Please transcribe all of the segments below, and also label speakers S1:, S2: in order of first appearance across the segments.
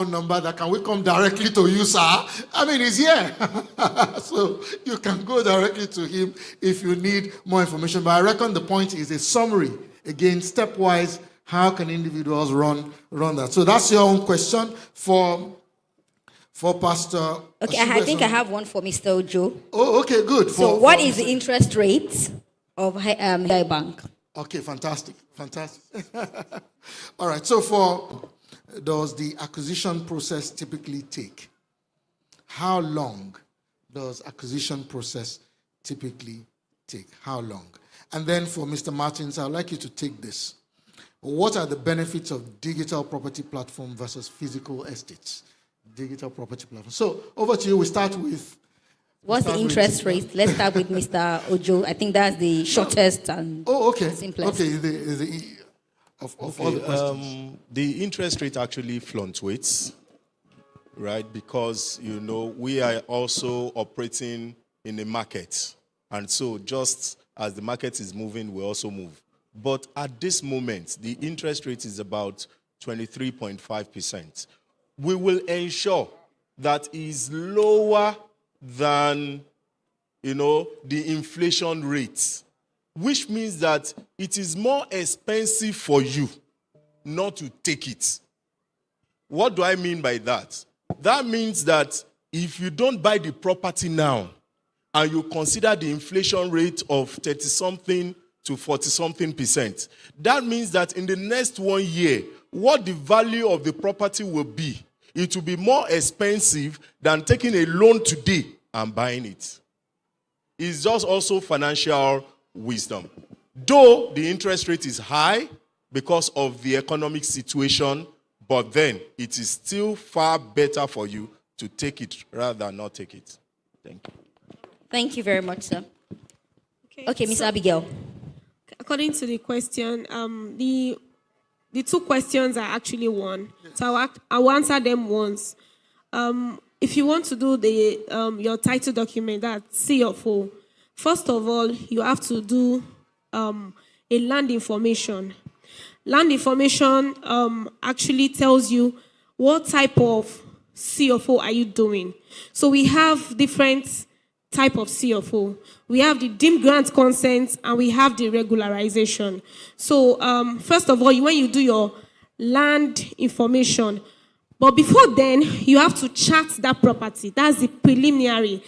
S1: number that can we come directly to you, sir? I mean, he's here. So you can go directly to him if you need more information. But I reckon the point is a summary. Again, stepwise, how can individuals run that? So that's your own question for Pastor.
S2: Okay, I think I have one for Mr. Ojo.
S1: Oh, okay, good.
S2: So what is the interest rate of High Bank?
S1: Okay, fantastic. All right, so does the acquisition process typically take? How long does acquisition process typically take? How long? And then for Mr. Martins, I'd like you to take this. What are the benefits of digital property platform versus physical estates? Digital property platform. So over to you. We start with.
S2: What's the interest rate? Let's start with Mr. Ojo. I think that's the shortest and simplest.
S1: Okay, of all the questions.
S3: The interest rate actually fluctuates, right? Because, we are also operating in a market. And so just as the market is moving, we also move. But at this moment, the interest rate is about 23.5%. We will ensure that is lower than, the inflation rate, which means that it is more expensive for you not to take it. What do I mean by that? That means that if you don't buy the property now and you consider the inflation rate of 30-something to 40-something %, that means that in the next 1 year, what the value of the property will be, it will be more expensive than taking a loan today and buying it. It's just also financial wisdom. Though the interest rate is high because of the economic situation, but then it is still far better for you to take it rather than not take it. Thank you.
S2: Thank you very much, sir. Okay, Ms. Abigail.
S4: According to the question, the two questions are actually one. Yes. So I'll answer them once. If you want to do your title document, that's CFO, first of all, you have to do a land information. Land information actually tells you what type of CFO are you doing. So we have different type of CFO. We have the deemed grant consent and we have the regularization. So first of all, when you do your land information, but before then, you have to chart that property. That's the preliminary.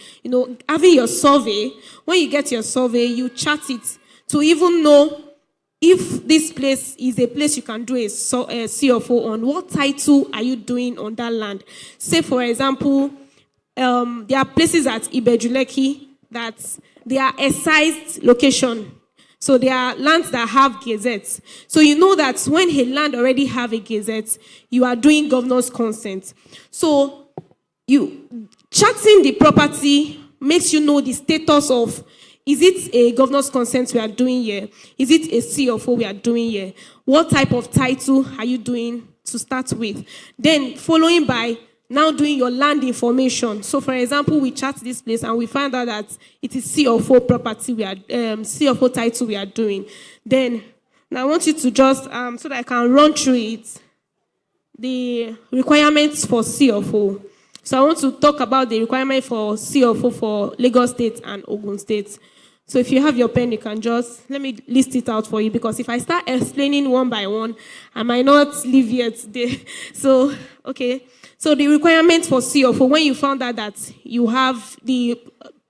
S4: Having your survey, when you get your survey, you chart it to even know if this place is a place you can do a CFO on. What title are you doing on that land? Say, for example, there are places at Ibejuleki that they are excised location. So there are lands that have gazettes. So you know that when a land already have a gazette, you are doing governor's consent. So you charting the property makes you know the status of, is it a governor's consent we are doing here? Is it a CFO we are doing here? What type of title are you doing to start with? Then following by now doing your land information. So, for example, we chart this place and we find out that it is CFO property we are, CFO title we are doing. Then, now I want you to just, so that I can run through it, the requirements for CFO. So, I want to talk about the requirement for CFO for Lagos State and Ogun State. So, if you have your pen, you can just, let me list it out for you, because if I start explaining one by one, I might not leave here today. So, okay. So the requirement for CFO, when you found out that you have the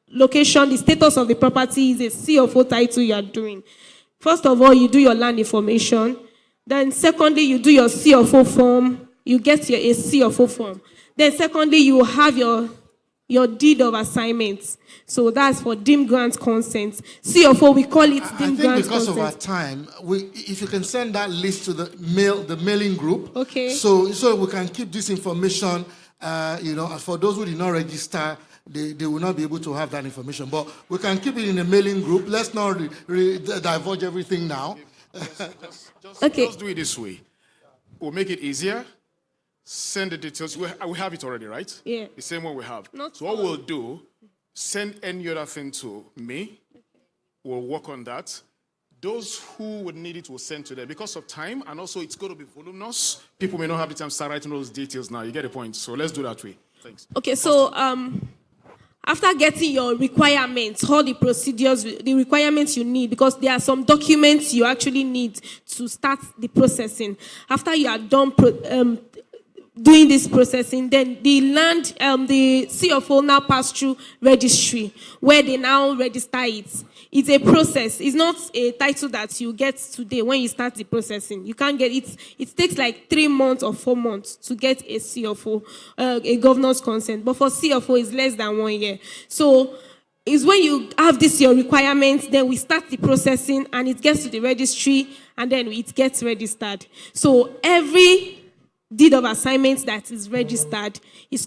S4: location, the status of the property is a CFO title you are doing. First of all, you do your land information. Then secondly, you do your CFO form. You get a CFO form. Then secondly, you have your deed of assignment. So that's for deemed grant consent. CFO, we call it deemed grant consent.
S1: Because of our time, if you can send that list to the mailing group.
S4: Okay.
S1: So we can keep this information, for those who did not register, they will not be able to have that information. But we can keep it in the mailing group. Let's not divulge everything now.
S5: Just do it this way. We'll make it easier. Send the details. We have it already, right?
S4: Yeah.
S5: The same one we have.
S4: So
S5: what we'll do, send any other thing to me. We'll work on that. those who would need it will send to them because of time, and also it's going to be voluminous. People may not have the time to start writing those details now. You get the point. So let's do that way. Thanks.
S4: Okay, so after getting your requirements, all the procedures, the requirements you need, because there are some documents you actually need to start the processing. After you are done doing this processing, then the CFO now pass through registry, where they now register it. It's a process. It's not a title that you get today when you start the processing. You can't get it. It takes like 3 months or 4 months to get a CFO, a governor's consent. But for CFO, it's less than 1 year. So it's when you have this your requirements, then we start the processing, and it gets to the registry, and then it gets registered. So every deed of assignment that is registered is